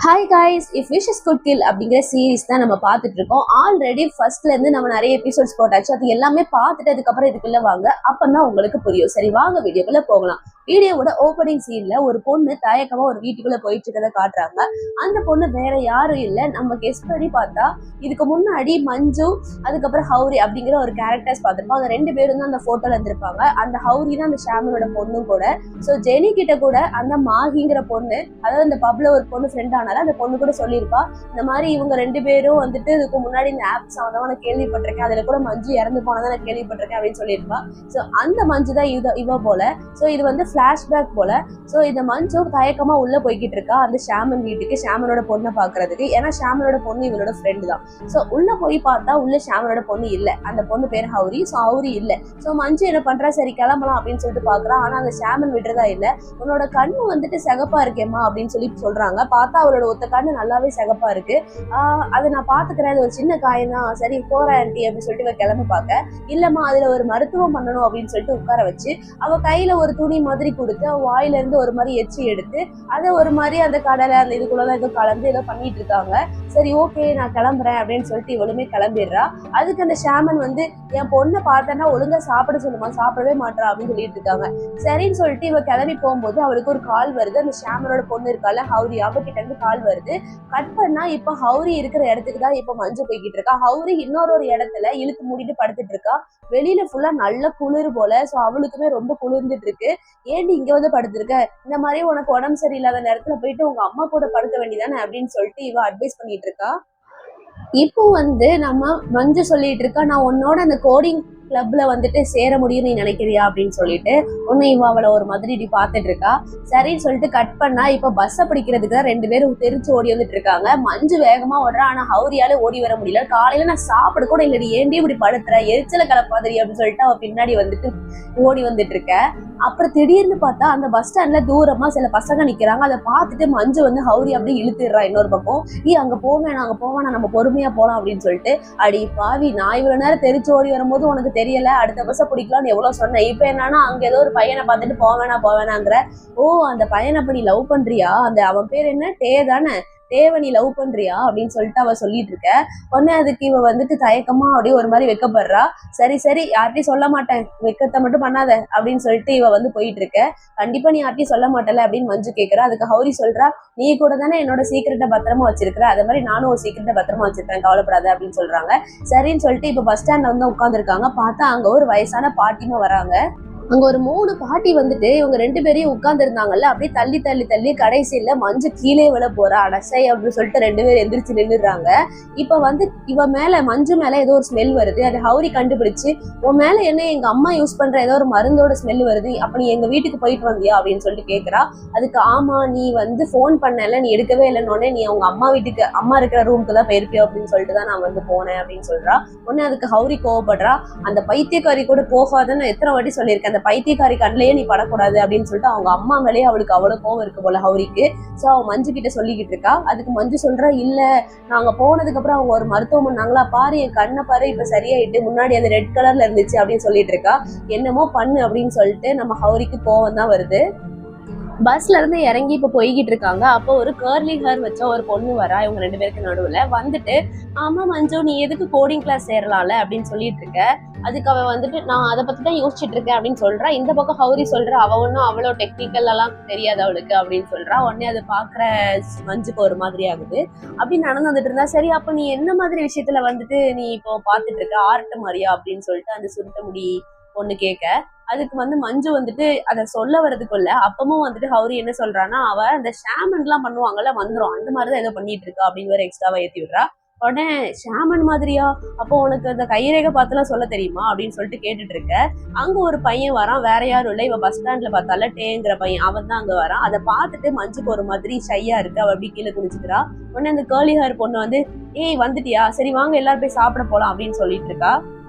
Hi guys, if wishes could kill அப்படிங்கிற series தான் நம்ம பார்த்துட்டு இருக்கோம். ஆல்ரெடி ஃபர்ஸ்ட்ல இருந்து நம்ம நிறைய எபிசோட்ஸ் போட்டாச்சு. அது எல்லாமே பார்த்துட்டு அதுக்கப்புறம் இதுக்குள்ள வாங்க, அப்பதான் உங்களுக்கு புரியும். சரி வாங்க வீடியோக்குள்ள போகலாம். வீடியோவோட ஓப்பனிங் சீன்ல ஒரு பொண்ணு தயக்கமா ஒரு வீட்டுக்குள்ள போயிட்டு இருக்கதை காட்டுறாங்க. அந்த பொண்ணு வேற யாரும் இல்லை, நம்ம கெஸ் பண்ணி பார்த்தா இதுக்கு முன்னாடி மஞ்சு அதுக்கப்புறம் ஹவுரி அப்படிங்கிற ஒரு கேரக்டர்ஸ் பார்த்துருப்போம். அந்த ரெண்டு பேரும் தான் அந்த போட்டோல இருந்திருப்பாங்க. அந்த ஹவுரி தான் அந்த ஷாமனோட பொண்ணும் கூட. ஸோ ஜெனி கிட்ட கூட அந்த மாகிங்கிற பொண்ணு, அதாவது அந்த பப்ல ஒரு பொண்ணு ஃப்ரெண்ட் ஆனால அந்த பொண்ணு கூட சொல்லியிருப்பா, இந்த மாதிரி இவங்க ரெண்டு பேரும் வந்துட்டு இதுக்கு முன்னாடி இந்த ஆப் சம்மந்தமா நான் கேள்விப்பட்டிருக்கேன், அதுல கூட மஞ்சு இறந்து போனதான் நான் கேள்விப்பட்டிருக்கேன் அப்படின்னு சொல்லியிருப்பா. ஸோ அந்த மஞ்சு தான் இவ போல. ஸோ இது வந்து ஃபிளாஷ்பேக் போல. ஸோ இந்த மஞ்சு தயக்கமா உள்ள போய்கிட்டு இருக்கா அந்த ஷாமன் வீட்டுக்கு, ஷாமனோட பொண்ணை பாக்குறதுக்கு. ஏன்னா ஷாமனோட பொண்ணு இவளோட ஃப்ரெண்டு தான். ஸோ உள்ள போய் பார்த்தா உள்ள ஷாமனோட பொண்ணு இல்லை, அந்த பொண்ணு பேர் ஹவுரி. ஸோ ஹவுரி இல்லை. ஸோ மஞ்சு என்ன பண்றா, சரி கிளம்பலாம் அப்படின்னு சொல்லிட்டு பாக்குறா. ஆனா அந்த ஷாமன் விடுறதா இல்லை. உன்னோட கண்ணு வந்துட்டு சிகப்பா இருக்கேம்மா அப்படின்னு சொல்லி சொல்றாங்க. பார்த்தா அவளோட ஒத்த கண்ணு நல்லாவே சிகப்பா இருக்கு. அதை நான் பாத்துக்கிறேன், அது ஒரு சின்ன காயம் தான், சரி போறேன் ஆண்டி அப்படின்னு சொல்லிட்டு இவ கிளம்ப பார்க்க, இல்லம்மா அதுல ஒரு மருத்துவம் பண்ணணும் அப்படின்னு சொல்லிட்டு உட்கார வச்சு அவ கையில ஒரு துணி மாதிரி கொடுத்து அவ வாயில இருந்து ஒரு மாதிரி எச்சி எடுத்து அதை ஒரு மாதிரி அந்த கடலை அந்த இதுக்குள்ளதான் ஏதோ கலந்து ஏதோ பண்ணிட்டு இருக்காங்க. சரி ஓகே நான் கிளம்புறேன் அப்படின்னு சொல்லிட்டு இவளுமே கிளம்பிடுறா. அதுக்கு அந்த ஷாமன் வந்து, என் பொண்ணை பார்த்தேன்னா ஒழுங்கா சாப்பிட சொல்லுமா, சாப்பிடவே மாட்டா அப்படின்னு சொல்லிட்டு இருக்காங்க. சரின்னு சொல்லிட்டு இவ கிளம்பி போகும்போது அவளுக்கு ஒரு கால் வருது. அந்த ஷாமனோட பொண்ணு இருக்கால ஹவுரி, அவகிட்ட இருந்து கால் வருது. கட் பண்ணா இப்ப ஹவுரி இருக்கிற இடத்துக்கு தான் இப்ப மஞ்சு போய்கிட்டு இருக்கா. ஹவுரி இன்னொரு இடத்துல இழுத்து மூடிட்டு படுத்துட்டு இருக்கா. வெளியில ஃபுல்லா நல்ல குளிர் போல. சோ அவளுக்குமே ரொம்ப குளிர்ந்துட்டு இருக்கு. ஏன்டி இங்க வந்து படுத்திருக்க, இந்த மாதிரி உனக்கு உடம்பு சரியில்லாத நேரத்துல போயிட்டு உங்க அம்மா கூட படுக்க வேண்டியதானே அப்படின்னு சொல்லிட்டு இவ அட்வைஸ் பண்ணிட்டு இருக்கா. இப்போ வந்து நம்ம மஞ்சு சொல்லிட்டு இருக்கா, நான் உன்னோட அந்த கோடிங் கிளப்ல வந்துட்டு சேர முடியும் நீ நினைக்கிறியா அப்படின்னு சொல்லிட்டு உன்னை இவ அவளை ஒரு மாதிரி இப்படி பார்த்துட்டு இருக்கா. சரின்னு சொல்லிட்டு கட் பண்ணா இப்ப பஸ்ஸை பிடிக்கிறதுக்கு தான் ரெண்டு பேரும் தெரிச்சு ஓடி வந்துட்டு இருக்காங்க. மஞ்சு வேகமா ஓடுறா, ஆனா ஹவுரியால ஓடி வர முடியல. காலையில நான் சாப்பிட கூட இல்லடி, ஏண்டி இப்படி படுத்துற, எரிச்சல கலப்பாதிரி அப்படின்னு சொல்லிட்டு அவ பின்னாடி வந்துட்டு ஓடி வந்துட்டு இருக்க. அப்புறம் திடீர்னு பார்த்தா அந்த பஸ் ஸ்டாண்ட்ல தூரமா சில பசங்க நிக்கிறாங்க. அதை பார்த்துட்டு மஞ்சு வந்து ஹவுரி அப்படியே இழுத்துடுறா இன்னொரு பக்கம். அங்க போவேன் அங்க போவேன், நம்ம பொறுமையா போலாம் அப்படின்னு சொல்லிட்டு. அடி பாவி, நான் இவ்வளவு நேரம் தெரிச்சு ஓடி வரும்போது உனக்கு தெரியல, அடுத்த பஸ்ஸை பிடிக்கலாம்னு எவ்வளவு சொன்னேன். இப்ப என்னன்னா அங்க ஏதோ ஒரு பையனை பார்த்துட்டு போவேனாங்கிற. ஓ அந்த பையனை அப்ப நீ லவ் பண்றியா, அந்த அவன் பேர் என்ன, டே தானே, தேவ நீ லவ் பண்றியா அப்படின்னு சொல்லிட்டு அவ சொல்லிட்டு இருக்க. உடனே அதுக்கு இவ வந்துட்டு தயக்கமா அப்படியே ஒரு மாதிரி வெக்கப்படுறா. சரி சரி யார்ட்டையும் சொல்ல மாட்டேன், வெக்கத்தை மட்டும் பண்ணாத அப்படின்னு சொல்லிட்டு இவ வந்து போயிட்டு இருக்க. கண்டிப்பா நீ யார்ட்டையும் சொல்ல மாட்டல அப்படின்னு மஞ்சு கேட்கறா. அதுக்கு ஹவுரி சொல்றா, நீ கூட தானே என்னோட சீக்கிரட்டை பத்திரமா வச்சிருக்கிற, அதே மாதிரி நானும் ஒரு சீக்கிரட்டை பத்திரமா வச்சிருக்கேன், கவலைப்படாத அப்படின்னு சொல்றாங்க. சரின்னு சொல்லிட்டு இப்ப பஸ் ஸ்டாண்ட்ல வந்து உட்காந்துருக்காங்க. பார்த்தா அங்க ஒரு வயசான பாட்டிமா வராங்க. அங்க ஒரு 3 பாட்டி வந்துட்டு இவங்க ரெண்டு பேரையும் உட்கார்ந்து இருந்தாங்கல்ல, அப்படியே தள்ளி தள்ளி தள்ளி கடைசியில மஞ்சு கீழே விழ போறா. அடசை அப்படின்னு சொல்லிட்டு ரெண்டு பேரும் எந்திரிச்சு நின்றுறாங்க. இப்ப வந்து இவ மேல மஞ்சு மேல ஏதோ ஒரு ஸ்மெல் வருது. அதை ஹவுரி கண்டுபிடிச்சு, உன் மேல என்ன எங்க அம்மா யூஸ் பண்ற ஏதோ ஒரு மருந்தோட ஸ்மெல் வருது, அப்ப நீ எங்க வீட்டுக்கு போயிட்டு வந்தியா அப்படின்னு சொல்லிட்டு கேட்கறா. அதுக்கு ஆமா, நீ வந்து போன் பண்ணல, நீ எடுக்கவே இல்லைன்னு, நீ அவங்க அம்மா வீட்டுக்கு, அம்மா இருக்கிற ரூமுக்கு தான் போயிருப்பியோ அப்படின்னு சொல்லிட்டு தான் நான் வந்து போனேன் அப்படின்னு சொல்றா. உடனே அதுக்கு ஹவுரி கோவப்படுறா. அந்த பைத்தியக்காரி கூட போகாதுன்னு எத்தனை வாட்டி சொல்லியிருக்கேன், பைத்தியக்காரி கண்ணிலேயே நீ படக்கூடாது அப்படின்னு சொல்லிட்டு அவங்க அம்மா மேலேயே அவளுக்கு அவ்வளவு கோவம் இருக்கு போல ஹவுரிக்கு. சோ அவ மஞ்சு கிட்ட சொல்லிக்கிட்டு இருக்கா. அதுக்கு மஞ்சு சொல்றா, இல்ல நாங்க போனதுக்கு அப்புறம் அவங்க ஒரு மருத்துவம் பண்ணாங்களா, பாரு என் கண்ணை பாரு இப்ப சரியாயிட்டு, முன்னாடி அது ரெட் கலர்ல இருந்துச்சு அப்படின்னு சொல்லிட்டு இருக்கா. என்னமோ பண்ணு அப்படின்னு சொல்லிட்டு நம்ம ஹவுரிக்கு கோவம் தான் வருது. பஸ்ல இருந்து இறங்கி இப்ப போய்கிட்டு இருக்காங்க. அப்போ ஒரு கர்லி ஹேர் வச்ச ஒரு பொண்ணு வரா இவங்க ரெண்டு பேருக்கு நடுவுல வந்துட்டு, ஆமா மஞ்சு நீ எதுக்கு கோடிங் கிளாஸ் சேரலாம்ல அப்படின்னு சொல்லிட்டு இருக்க. அதுக்கு அவ வந்துட்டு, நான் அதை பத்தி தான் யோசிச்சுட்டு இருக்கேன் அப்படின்னு சொல்றா. இந்த பக்கம் ஹவுரி சொல்றா, அவ ஒன்னும் அவ்வளோ டெக்னிக்கல் எல்லாம் தெரியாது அவளுக்கு அப்படின்னு சொல்றா. உடனே அதை பாக்குற மஞ்சுக்கு ஒரு மாதிரி ஆகுது. அப்படி நடந்து வந்துட்டு இருந்தா, சரி அப்ப நீ என்ன மாதிரி விஷயத்துல வந்துட்டு நீ இப்போ பாத்துட்டு இருக்க, ஆர்ட் மாதிரியா அப்படின்னு சொல்லிட்டு அந்த சுருட்ட முடி பொண்ணு கேட்க. அதுக்கு வந்து மஞ்சு வந்துட்டு அதை சொல்ல வர்றதுக்குள்ள அப்பமும் வந்துட்டு ஹவுரி என்ன சொல்றான்னா, அவ அந்த ஷாமன் எல்லாம் பண்ணுவாங்கல்ல மந்திரம், அந்த மாதிரிதான் ஏதோ பண்ணிட்டு இருக்கா அப்படின்னு வேற எக்ஸ்ட்ராவா ஏத்தி விடுறா. உடனே ஷாமன் மாதிரியா, அப்போ உனக்கு அந்த கைரேகை பார்த்துலாம் சொல்ல தெரியுமா அப்படின்னு சொல்லிட்டு கேட்டுட்டு இருக்க. அங்க ஒரு பையன் வரான், வேற யாரும் இல்லை, இவ பஸ் ஸ்டாண்ட்ல பார்த்தால டேங்கிற பையன், அவன் தான் அங்க வரான். அதை பார்த்துட்டு மஞ்சுக்கு ஒரு மாதிரி ஷையா இருக்கு. அவ அப்படி கீழே குடிச்சுக்கிறா. உடனே அந்த கேர்லி ஹேர் பொண்ணு வந்து, ஏய் வந்துட்டியா, சரி வாங்க எல்லாரும் போய் சாப்பிட போலாம் அப்படின்னு சொல்லிட்டு இருக்கா.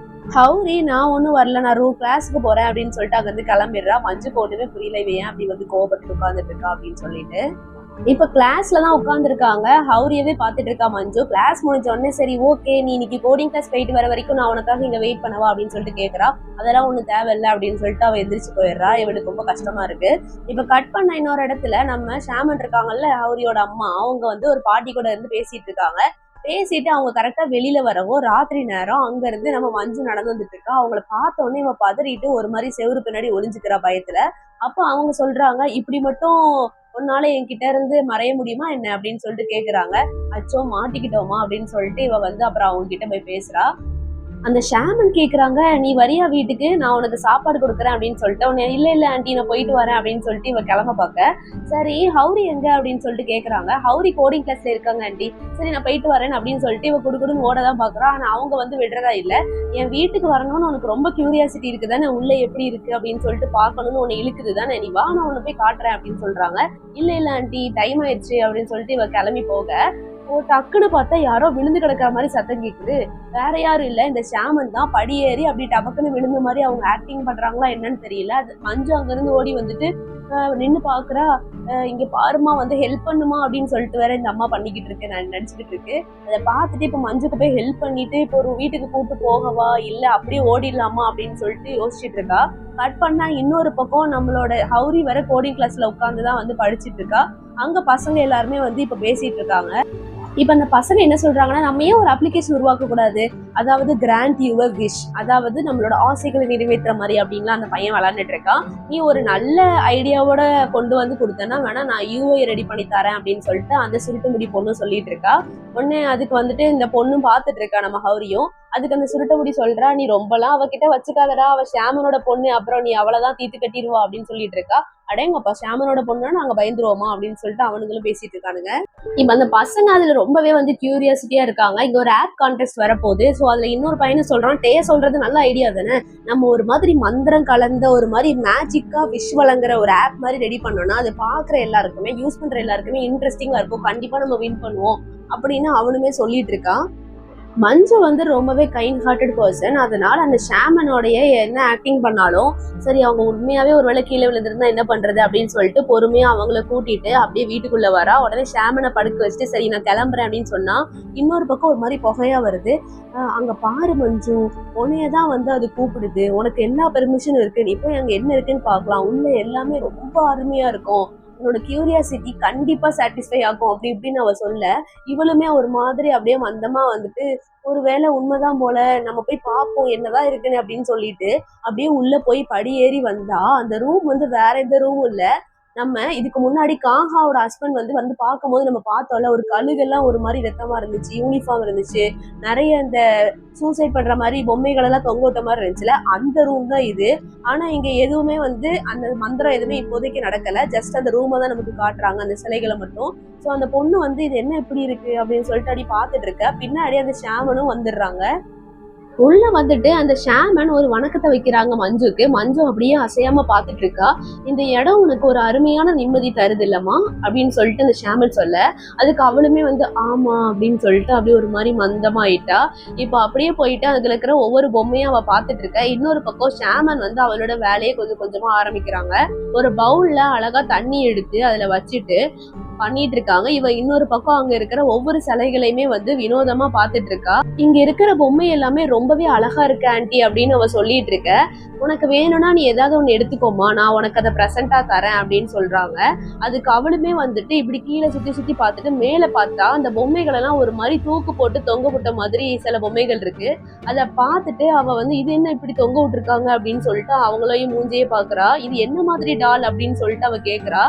ஹவுரி, நான் ஒன்னும் வரல, நான் கிளாஸுக்கு போறேன் அப்படின்னு சொல்லிட்டு அங்க இருந்து கிளம்பிடுறா. மஞ்சுக்கு ஒண்ணுமே புரியல, இவன் ஏன் அப்படி வந்து கோபப்பட்டு உட்கார்ந்துட்டு இருக்கா அப்படின்னு சொல்லிட்டு. இப்ப கிளாஸ்ல தான் உட்காந்துருக்காங்க. ஹவுரியவே பார்த்துட்டு இருக்கா மஞ்சு. கிளாஸ் முடிஞ்ச உடனே சரி ஓகே நீ இன்னைக்கு கோடிங் கிளாஸ் போயிட்டு வர வரைக்கும் நான் உனக்காக இங்க வெயிட் பண்ணவா அப்படின்னு சொல்லிட்டு கேக்குறா. அதெல்லாம் ஒண்ணு தேவையில்லை அப்படின்னு சொல்லிட்டு அவ எந்திரிச்சு போயிடுறா. இவனுக்கு ரொம்ப கஷ்டமா இருக்கு. இப்ப கட் பண்ண இன்னொரு இடத்துல நம்ம ஷாமன் இருக்காங்கல்ல, ஹவுரியோட அம்மா, அவங்க வந்து ஒரு பாட்டி கூட இருந்து பேசிட்டு இருக்காங்க. பேசிட்டு அவங்க கரெக்டா வெளியில வரவும் ராத்திரி நேரம் அங்க இருந்து நம்ம மஞ்சு நடந்து வந்துட்டு இருக்கா. அவங்கள பார்த்த உடனே இவ பதறிட்டு ஒரு மாதிரி செவுரு பின்னாடி ஒளிஞ்சுக்கிறா பயத்துல. அப்ப அவங்க சொல்றாங்க இப்படி மட்டும் உன்னால என்கிட்ட இருந்து மறைய முடியுமா என்ன அப்படின்னு சொல்லிட்டு கேக்குறாங்க. அச்சோ மாட்டிக்கிட்டோமா அப்படின்னு சொல்லிட்டு இவ வந்து அப்புறம் அவங்க கிட்ட போய் பேசுறா. அந்த ஷாமன் கேக்குறாங்க நீ வரியா வீட்டுக்கு, நான் உனக்கு சாப்பாடு கொடுக்குறேன் அப்படின்னு சொல்லிட்டு உன்னை இல்ல இல்ல ஆண்டி நான் போயிட்டு வரேன் அப்படின்னு சொல்லிட்டு இவ கிளம்ப பாக்க. சரி ஹவுரி எங்க அப்படின்னு சொல்லிட்டு கேக்குறாங்க. ஹவுரி கோடிங் கிளாஸ்ல இருக்காங்க ஆண்டி. சரி நான் போயிட்டு வரேன் அப்படின்னு சொல்லிட்டு இவ குடுக்குடுன்னு ஓடதான் பாக்குறா. ஆனா அவங்க வந்து விடுறதா இல்ல. என் வீட்டுக்கு வரணும்னு உனக்கு ரொம்ப கியூரியாசிட்டி இருக்குதானே, உள்ள எப்படி இருக்கு அப்படின்னு சொல்லிட்டு பாக்கணும்னு உன்னை இழுக்குது தானே, நீ வா நான் உன்னை போய் காட்டுறேன் அப்படின்னு சொல்றாங்க. இல்ல இல்ல ஆண்டி டைம் ஆயிடுச்சு அப்படின்னு சொல்லிட்டு இவ கிளம்பி போக டக்குன்னு பார்த்தா யாரோ விழுந்து கிடக்கிற மாதிரி சத்தம் கேக்குது. வேற யாரும் இல்ல, இந்த ஷாமன் தான் படியேறி அப்படி டபக்குன்னு விழுந்த மாதிரி அவங்க ஆக்டிங் பண்றாங்களா என்னன்னு தெரியல. அது மஞ்சு அங்க இருந்து ஓடி வந்துட்டு நின்னு பாக்குறா. இங்க பாருமா வந்து ஹெல்ப் பண்ணுமா அப்படின்னு சொல்லிட்டு வேற இந்த அம்மா பண்ணிக்கிட்டு இருக்கு, நான் நினைச்சுக்கிட்டு இருக்கு. அதை பார்த்துட்டு இப்ப மஞ்சுக்கு போய் ஹெல்ப் பண்ணிட்டு இப்போ ஒரு வீட்டுக்கு கூட்டு போகவா இல்ல அப்படியே ஓடிடலாமா அப்படின்னு சொல்லிட்டு யோசிச்சுட்டு இருக்கா. கட் பண்ணா இன்னொரு பக்கம் நம்மளோட ஹவுரி வர கோடிங் கிளாஸ்ல உட்காந்துதான் வந்து படிச்சுட்டு இருக்கா. அங்க பசங்க எல்லாருமே வந்து இப்ப பேசிட்டு இருக்காங்க. இப்ப அந்த பசங்க என்ன சொல்றாங்கன்னா நம்ம ஏன் ஒரு அப்ளிகேஷன் உருவாக்க கூடாது, அதாவது கிராண்ட் யுவர் விஷ், அதாவது நம்மளோட ஆசைகளை நிறைவேற்றுற மாதிரி அப்படின்லாம் அந்த பையன் விளையாண்டுட்டு இருக்கான். நீ ஒரு நல்ல ஐடியாவோட கொண்டு வந்து கொடுத்தனா வேணா நான் யூஐ ரெடி பண்ணி தரேன் அப்படின்னு சொல்லிட்டு அந்த சுருட்டு முடி பொண்ணு சொல்லிட்டு இருக்கா. உடனே அதுக்கு வந்துட்டு இந்த பொண்ணும் பார்த்துட்டு இருக்கா நம்ம ஹவுரியும். அதுக்கு அந்த சுருட்ட முடி சொல்றா நீ ரொம்பலாம் அவகிட்ட வச்சுக்காதடா, அவ ஷாமனோட பொண்ணு, அப்புறம் நீ அவளதான் தீத்து கட்டிடுவா அப்படின்னு சொல்லிட்டு இருக்கா. அடேங்கப்பா ஷாமனோட பொண்ணுன்னா நாங்க பயந்துருவோமா அப்படின்னு சொல்லிட்டு அவனுங்களும் பேசிட்டு இருக்கானுங்க. இப்ப அந்த பசங்க அதுல ரொம்பவே வந்து கியூரியாசிட்டியா இருக்காங்க. இங்க ஒரு ஆப் கான்டெஸ்ட் வரப்போகுது. ஸோ அதுல இன்னொரு பையனை சொல்றான் டே சொல்றது நல்ல ஐடியா தானே, நம்ம ஒரு மாதிரி மந்திரம் கலந்த ஒரு மாதிரி மேஜிக்கா விஷ் வழங்குற ஒரு ஆப் மாதிரி ரெடி பண்ணோம்னா அது பாக்குற எல்லாருக்குமே யூஸ் பண்ற எல்லாருக்குமே இன்ட்ரெஸ்டிங்கா இருக்கும், கண்டிப்பா நம்ம வின் பண்ணுவோம் அப்படின்னு அவனுமே சொல்லிட்டு இருக்கான். மஞ்சு வந்து ரொம்பவே கைண்ட் ஹார்ட்டட் பர்சன். அதனால அந்த ஷாமனோடைய என்ன ஆக்டிங் பண்ணாலும் சரி அவங்க உண்மையாவே ஒரு வேளை கீழே விழுந்திருந்தா என்ன பண்றது அப்படின்னு சொல்லிட்டு பொறுமையா அவங்கள கூட்டிட்டு அப்படியே வீட்டுக்குள்ள வரா. உடனே ஷாமனை படுக்க வச்சுட்டு சரி நான் கிளம்புறேன் அப்படின்னு சொன்னா இன்னொரு பக்கம் ஒரு மாதிரி புகையா வருது. அங்க பாரு மஞ்சு, உன்னையதான் வந்து அது கூப்பிடுது, உனக்கு எல்லா பெர்மிஷனும் இருக்கு, நீ போய் அங்க என்ன இருக்குன்னு பாக்கலாம், உள்ள எல்லாமே ரொம்ப அருமையா இருக்கும், உன்னோட கியூரியாசிட்டி கண்டிப்பா சாட்டிஸ்ஃபை ஆகும் அப்படி இப்படின்னு அவ சொல்ல இவளுமே ஒரு மாதிரி அப்படியே மந்தமா வந்துட்டு ஒருவேளை உண்மைதான் போல நம்ம போய் பார்ப்போம் என்னதான் இருக்குன்னு அப்படின்னு சொல்லிட்டு அப்படியே உள்ள போய் படி ஏறி வந்தா அந்த ரூம் வந்து வேற எந்த ரூமும் இல்ல. நம்ம இதுக்கு முன்னாடி காஹாவோட ஹஸ்பண்ட் வந்து வந்து பார்க்கும்போது நம்ம பார்த்தோம்ல ஒரு கழுகெல்லாம் ஒரு மாதிரி ரத்தமா இருந்துச்சு, யூனிஃபார்ம் இருந்துச்சு, நிறைய இந்த சூசைட் பண்ற மாதிரி பொம்மைகள் எல்லாம் தொங்க விட்ட மாதிரி இருந்துச்சுல, அந்த ரூம் தான் இது. ஆனா இங்க எதுவுமே வந்து அந்த மந்திரம் எதுவுமே இப்போதைக்கு நடக்கல, ஜஸ்ட் அந்த ரூமை தான் நமக்கு காட்டுறாங்க, அந்த சிலைகளை மட்டும். ஸோ அந்த பொண்ணு வந்து இது என்ன எப்படி இருக்கு அப்படின்னு சொல்லிட்டு அப்படி பார்த்துட்டு இருக்க. பின்னாடி அந்த ஷாமனும் வந்துடுறாங்க. உள்ள வந்துட்டு அந்த ஷாமன் ஒரு வணக்கத்தை வைக்கிறாங்க மஞ்சுக்கு. மஞ்சு அப்படியே அசையாம பாத்துட்டு இருக்கா. இந்த இடம் உனக்கு ஒரு அருமையான நிம்மதி தருது இல்லம்மா அப்படின்னு சொல்லிட்டு அந்த ஷாமன் சொல்ல அதுக்கு அவளுமே வந்து ஆமா அப்படின்னு சொல்லிட்டு அப்படியே ஒரு மாதிரி மந்தமாயிட்டா. இப்ப அப்படியே போயிட்டு அதுல இருக்கிற ஒவ்வொரு பொம்மையும் அவ பாத்துட்டு இருக்க. இன்னொரு பக்கம் ஷாமன் வந்து அவளோட வேலையை கொஞ்சம் கொஞ்சமா ஆரம்பிக்கிறாங்க. ஒரு பவுல்ல அழகா தண்ணி எடுத்து அதுல வச்சுட்டு பண்ணிட்டு இருக்காங்க. இவ இன்னொரு பக்கம் அங்க இருக்கிற ஒவ்வொரு சிலைகளையுமே வந்து வினோதமா பாத்துட்டு இருக்கா. இங்க இருக்கிற பொம்மை எல்லாமே ரொம்பவே அழகா இருக்கு ஆண்டி அப்படின்னு அவ சொல்லிட்டு இருக்க. உனக்கு வேணும்னா நீ ஏதாவது ஒண்ணு எடுத்துக்கோமா, நான் உனக்கு அதை ப்ரெசென்டா தரேன் அப்படின்னு சொல்றாங்க. அதுக்கு அவளுமே வந்துட்டு இப்படி கீழே சுத்தி சுத்தி பார்த்துட்டு மேல பார்த்தா அந்த பொம்மைகள் எல்லாம் ஒரு மாதிரி தூக்கு போட்டு தொங்க விட்ட மாதிரி சில பொம்மைகள் இருக்கு. அதை பார்த்துட்டு அவ வந்து இது என்ன இப்படி தொங்க விட்டுருக்காங்க அப்படின்னு சொல்லிட்டு அவங்களையும் மூஞ்சியே பாக்குறா. இது என்ன மாதிரி டால் அப்படின்னு சொல்லிட்டு அவ கேக்குறா.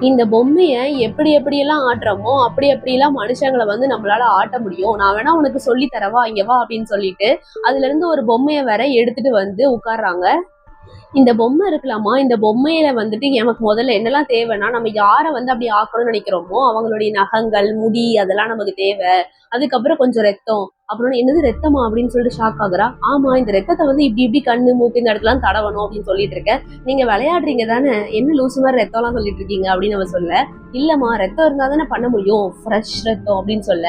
இந்த பொம்மைய எப்படி எப்படியெல்லாம் ஆட்டுறோமோ அப்படி அப்படியெல்லாம் மனுஷங்களை வந்து நம்மளால ஆட்ட முடியும், நான் வேணா உனக்கு சொல்லி தரவா, இங்க வா அப்படின்னு சொல்லிட்டு அதுல இருந்து ஒரு பொம்மையை வேற எடுத்துட்டு வந்து உட்கார்றாங்க. இந்த பொம்மை இருக்கலாமா, இந்த பொம்மையில வந்துட்டு எனக்கு முதல்ல என்னெல்லாம் தேவைன்னா நம்ம யாரை வந்து அப்படி ஆக்கணும்னு நினைக்கிறோமோ அவங்களுடைய நகங்கள் முடி அதெல்லாம் நமக்கு தேவை. அதுக்கப்புறம் கொஞ்சம் ரத்தம். அப்புறம் என்னது ரத்தமா அப்படின்னு சொல்லிட்டு ஷாக் ஆகுறா. ஆமா இந்த ரத்தத்தை வந்து இப்படி இப்படி கண்ணு மூக்கு இந்த இடத்துல தடவணும் அப்படின்னு சொல்லிட்டு இருக்க. நீங்க விளையாடுறீங்க தானே, என்ன லூசு மாதிரி ரத்தம் எல்லாம் சொல்லிட்டு இருக்கீங்க அப்படின்னு அவ சொல்ல. இல்லம்மா ரத்தம் இருந்தா தானே பண்ண முடியும், ஃப்ரெஷ் ரத்தம் அப்படின்னு சொல்ல.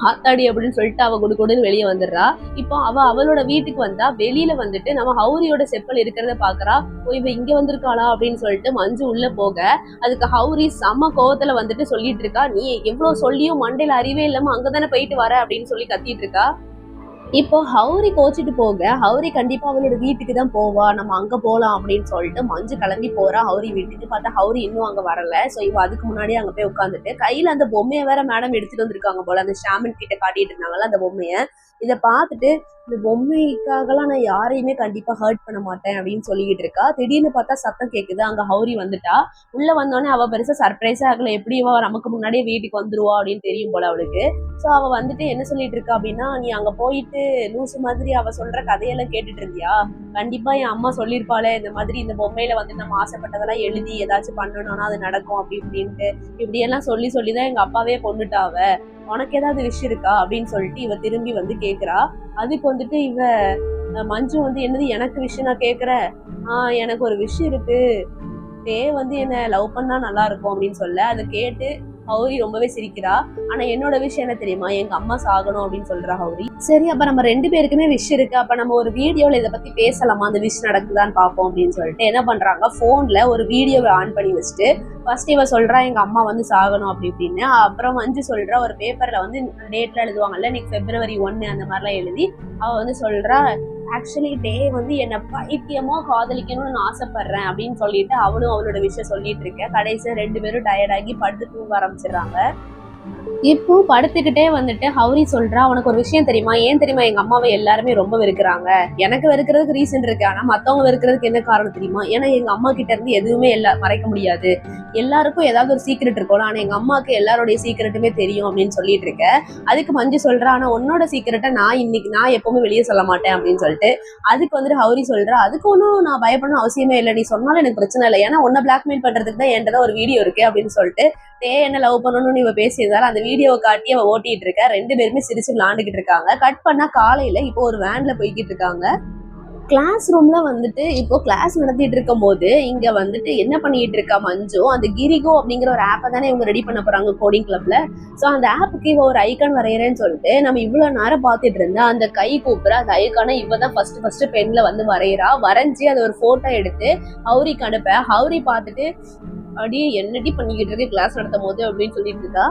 ஆத்தாடி அப்படின்னு சொல்லிட்டு அவ குடுன்னு வெளியே வந்துடுறா. இப்போ அவளோட வீட்டுக்கு வந்தா வெளியில வந்துட்டு நம்ம ஹவுரியோட செப்பல் இருக்கிறத பாக்குறா. பாக்குறா. ஓ இவ இங்க வந்திருக்காளா அப்படின்னு சொல்லிட்டு மஞ்சு உள்ள போக அதுக்கு ஹவுரி செம்ம கோவத்துல வந்துட்டு சொல்லிட்டு இருக்கா, நீ எவ்வளவு சொல்லியும் மண்டையில அறிவே இல்லாம அங்கதானே போயிட்டு வர அப்படின்னு சொல்லி கத்திட்டு இருக்கா. இப்போ ஹவுரி கோச்சிட்டு போக ஹவுரி கண்டிப்பா அவளோட வீட்டுக்கு தான் போவா, நம்ம அங்க போலாம் அப்படின்னு சொல்லிட்டு மஞ்சு கிளம்பி போறா ஹவுரி வீட்டுக்கு. பார்த்தா ஹவுரி இன்னும் அங்க வரல. சோ இவ அதுக்கு முன்னாடியே அங்க போய் உட்காந்துட்டு கையில அந்த பொம்மையை வேற மேடம் எடுத்துட்டு வந்திருக்காங்க போல, அந்த ஷாமன் கிட்ட காட்டிட்டு இருந்தாங்கல்ல அந்த பொம்மைய. இதை பார்த்துட்டு இந்த பொம்மைக்காகலாம் நான் யாரையுமே கண்டிப்பா ஹர்ட் பண்ண மாட்டேன் அப்படின்னு சொல்லிட்டு இருக்கா. திடீர்னு பார்த்தா சத்தம் கேக்குது, அங்க ஹவுரி வந்துட்டா. உள்ள வந்தோடனே அவ பெருசா சர்ப்ரைஸா ஆகல, எப்படி இவ நமக்கு முன்னாடியே வீட்டுக்கு வந்துருவா அப்படின்னு தெரியும் போல அவளுக்கு. ஸோ அவ வந்துட்டு என்ன சொல்லிட்டு இருக்கா அப்படின்னா, நீ அங்க போயிட்டு லூசு மாதிரி அவ சொல்ற கதையெல்லாம் கேட்டுட்டு இருந்தியா, கண்டிப்பா என் அம்மா சொல்லியிருப்பாளே இந்த மாதிரி இந்த பொம்மையில வந்து நம்ம ஆசைப்பட்டதெல்லாம் எழுதி ஏதாச்சும் பண்ணணும்னா அது நடக்கும் அப்படி இப்படின்ட்டு இப்படியெல்லாம் சொல்லி சொல்லிதான் எங்க அப்பாவே கொண்டுட்டாவ, உனக்கு ஏதாவது விஷயம் இருக்கா அப்படின்னு சொல்லிட்டு இவ திரும்பி வந்து கேக்குறா. அதுக்கு வந்துட்டு இவ மஞ்சு வந்து என்னது எனக்கு விஷயம் நான் கேக்குறேன், எனக்கு ஒரு விஷயம் இருக்கு, வந்து என்ன லவ் பண்ணா நல்லா இருக்கும் அப்படின்னு சொல்ல அதை கேட்டு ஹவுரி ரொம்பவே சிரிக்கிறா. ஆனா என்னோட விஷயம் என்ன தெரியுமா, எங்க அம்மா சாகணும் அப்படின்னு சொல்றா ஹவுரி. சரி அப்ப நம்ம 2 பேருக்குமே விஷ் இருக்கு, அப்ப நம்ம ஒரு வீடியோல இதை பத்தி பேசலாமா, அந்த விஷ் நடக்குதான்னு பார்ப்போம் அப்படின்னு சொல்லிட்டு என்ன பண்றாங்க, போன்ல ஒரு வீடியோவை ஆன் பண்ணி வச்சுட்டு ஃபர்ஸ்ட் இவ சொல்றா எங்க அம்மா வந்து சாகணும் அப்படி இப்படின்னு. அப்புறம் மஞ்சு சொல்றா ஒரு பேப்பர்ல வந்து டேட்ல எழுதுவாங்கல்ல, இன்னைக்கு February 1 அந்த மாதிரிலாம் எழுதி அவ வந்து சொல்றா, ஆக்சுவலி வந்து என்ன பைத்தியமா காதலிக்கணும்னு நான் ஆசைப்படுறேன் அப்படின்னு சொல்லிட்டு அவளும் அவளோட விஷயம் சொல்லிட்டு இருக்கேன். கடைசியா 2 பேரும் டயர்டாகி படுத்து தூங்க ஆரம்பிச்சிடுறாங்க. இப்போ படுத்துக்கிட்டே வந்துட்டு ஹவுரி சொல்றா, உனக்கு ஒரு விஷயம் தெரியுமா, ஏன் தெரியுமா எங்க அம்மாவை எல்லாருமே ரொம்ப வெறுக்கிறாங்க, எனக்கு வெறுக்கிறதுக்கு ரீசன் இருக்கு, ஆனா மத்தவங்க வெறுக்கிறதுக்கு என்ன காரணம் தெரியுமா, ஏன்னா எங்க அம்மா கிட்ட இருந்து எதுவுமே மறைக்க முடியாது, எல்லாருக்கும் ஏதாவது ஒரு சீக்ரெட் இருக்கும், ஆனா எங்க அம்மாவுக்கு எல்லாருடைய சீக்ரெட்டுமே தெரியும் அப்படின்னு சொல்லிட்டு இருக்க. அதுக்கு மஞ்சு சொல்றா, ஆனா உன்னோட சீக்ரெட்டை நான் எப்பவுமே வெளியே சொல்ல மாட்டேன் அப்படின்னு சொல்லிட்டு. அதுக்கு வந்துட்டு ஹவுரி சொல்றா, அதுக்கு ஒன்றும் நான் பயப்படணும் அவசியமே இல்லை, நீ சொன்னாலும் எனக்கு பிரச்சனை இல்லை, ஏன்னா உன்னை பிளாக்மெயில் பண்றதுக்கு தான் என்கிட்ட ஒரு வீடியோ இருக்கு அப்படின்னு சொல்லிட்டு என்ன லவ் பண்ணணும்னு இவ பேசியிருந்தாலும் அந்த வீடியோவை காட்டி அவ ஓட்டிட்டு இருக்க. 2 பேருமே சிரிச்சு விளாண்டுகிட்டு இருக்காங்க. கட் பண்ணா காலையில இப்போ ஒரு வேன்ல போய்கிட்டு இருக்காங்க. கிளாஸ் ரூம்ல வந்துட்டு இப்போ கிளாஸ் நடத்திட்டு இருக்கும் போது இங்க வந்துட்டு என்ன பண்ணிட்டு இருக்கா மஞ்சு, அந்த கிரிகோ அப்படிங்கிற ஒரு ஆப்பை தானே இவங்க ரெடி பண்ண போறாங்க கோடிங் கிளப்ல. ஸோ அந்த ஆப்புக்கு இவ ஒரு ஐக்கான் வரைகிறேன்னு சொல்லிட்டு நம்ம இவ்வளவு நேரம் பார்த்துட்டு இருந்தா அந்த கை கூப்பிடுற அந்த ஐக்கானை இவ தான் ஃபர்ஸ்ட் பென்ல வந்து வரைகிறா. வரைஞ்சி அதை ஒரு போட்டோ எடுத்து ஹவுரிக்கு அனுப்ப. ஹவுரி பார்த்துட்டு அப்படியே என்னடி பண்ணிக்கிட்டு இருக்கு கிளாஸ் நடத்தும் போது அப்படின்னு சொல்லிட்டு இருக்கா.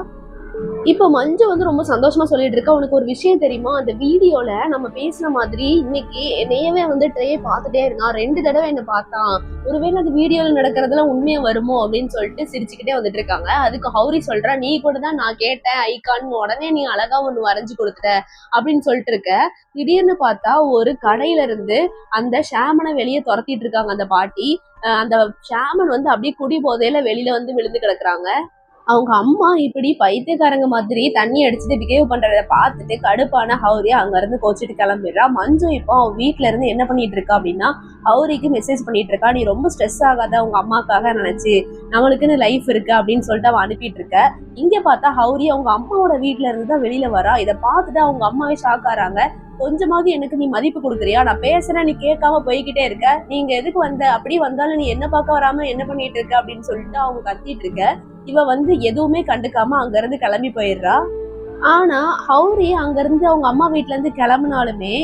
இப்ப மஞ்சு வந்து ரொம்ப சந்தோஷமா சொல்லிட்டு இருக்கா, உனக்கு ஒரு விஷயம் தெரியுமா, அந்த வீடியோல நம்ம பேசுன மாதிரி இன்னைக்கு என்னையவே வந்து ட்ரே பார்த்துட்டே இருந்தான், 2 தடவை என்ன பார்த்தான், ஒருவேளை அந்த வீடியோல நடக்கிறதெல்லாம் உண்மையா வருமோ அப்படின்னு சொல்லிட்டு சிரிச்சுக்கிட்டே வந்துட்டு இருக்காங்க. அதுக்கு ஹவுரி சொல்றா, நீ கூட தான் நான் கேட்டேன் ஐகான், உடனே நீ அழகா ஒண்ணு வரைஞ்சு கொடுத்துட்ட அப்படின்னு சொல்லிட்டு இருக்க. திடீர்னு பார்த்தா ஒரு கடையில இருந்து அந்த ஷாமனை வெளியே துரத்திட்டு இருக்காங்க அந்த பாட்டி. அந்த ஷாமன் வந்து அப்படியே குடி போதையில வெளியில வந்து விழுந்து கிடக்குறாங்க. அவங்க அம்மா இப்படி பைத்தியக்காரங்க மாதிரி தண்ணி அடிச்சுட்டு பிஹேவ் பண்றத பார்த்துட்டு கடுப்பான ஹவுரி அங்க இருந்து கோச்சிட்டு கிளம்பிடுறா. மஞ்சு இப்போ அவ வீட்டுல இருந்து என்ன பண்ணிட்டு இருக்கா அப்படின்னா ஹவுரிக்கு மெசேஜ் பண்ணிட்டு இருக்கா, நீ ரொம்ப ஸ்ட்ரெஸ் ஆகாத, உங்க அம்மாக்காக நினைச்சு, நம்மளுக்குன்னு லைஃப் இருக்கு அப்படின்னு சொல்லிட்டு அவ அனுப்பிட்டு இருக்க. இங்க பார்த்தா ஹவுரி அவங்க அம்மாவோட வீட்டுல இருந்து தான் வெளியில வரா. இதை பார்த்துட்டு அவங்க அம்மாவே ஷாக் ஆறாங்க. கொஞ்சமாவது எனக்கு நீ மதிப்பு கொடுக்குறியா, நான் பேசுறேன் நீ கேட்காம போய்கிட்டே இருக்க, நீங்க எதுக்கு வந்த, அப்படி வந்தாலும் நீ என்ன பார்க்க வராம என்ன பண்ணிட்டு இருக்க அப்படின்னு சொல்லிட்டு அவங்க கத்திட்டு இருக்க. இவ வந்து எதுவுமே கண்டுக்காம அங்க இருந்து கிளம்பி போயிடுறா. ஆனா ஹவுரி அங்க இருந்து அவங்க அம்மா வீட்டுல இருந்து கிளம்புனாலுமே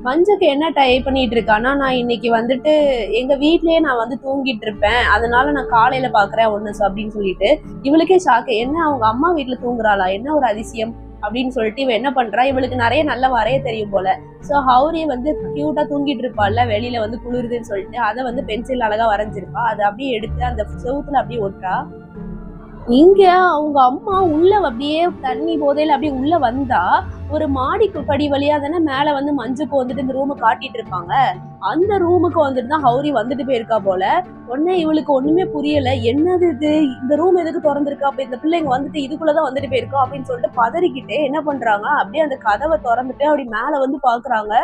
மஞ்சுக்கு என்ன ட்ரை பண்ணிட்டு இருக்கானா, நான் இன்னைக்கு வந்துட்டு எங்க வீட்லயே நான் வந்து தூங்கிட்டு இருப்பேன், அதனால நான் காலையில பாக்குறேன் ஒண்ணு அப்படின்னு சொல்லிட்டு. இவளுக்கே ஷாக்கு, என்ன அவங்க அம்மா வீட்டுல தூங்குறாளா, என்ன ஒரு அதிசயம் அப்படின்னு சொல்லிட்டு இவ என்ன பண்றா, இவளுக்கு நிறைய நல்ல வரைய தெரியும் போல. சோ ஹவுரி வந்து கியூட்டா தூங்கிட்டு இருப்பாள்ல, வெளியில வந்து குளிருதுன்னு சொல்லிட்டு அதை வந்து பென்சில் அழகா வரைஞ்சிருப்பா. அதை அப்படியே எடுத்து அந்த செவுத்துல அப்படியே ஒட்டுறா. இங்க அவங்க அம்மா உள்ள அப்படியே தண்ணி போதையில அப்படியே உள்ள வந்தா ஒரு மாடிக்கு படி வழியா தானே மேல வந்து மஞ்சுக்கு வந்துட்டு இந்த ரூமை காட்டிட்டு இருப்பாங்க. அந்த ரூமுக்கு வந்துட்டு தான் ஹவுரி வந்துட்டு போயிருக்கா போல. உடனே இவளுக்கு ஒண்ணுமே புரியல, என்னது இது, இந்த ரூம் எதுக்கு திறந்துருக்கா, அப்ப இந்த பிள்ளைங்க வந்துட்டு இதுக்குள்ளதான் வந்துட்டு போயிருக்கா அப்படின்னு சொல்லிட்டு பதறிக்கிட்டே என்ன பண்றாங்க, அப்படியே அந்த கதவை திறந்துட்டு அப்படி மேல வந்து பாக்குறாங்க.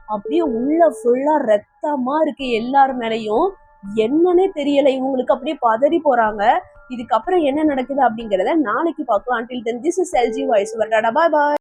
அப்படியே உள்ள ஃபுல்லா ரத்தமா இருக்கு எல்லார் மேலையும். என்னன்னே தெரியல இவங்களுக்கு, அப்படியே பதறி போறாங்க. இதுக்கப்புறம் என்ன நடக்குது அப்படிங்கறத நாளைக்கு பார்க்கலாம். Until then, this is LG Voice. Bye bye.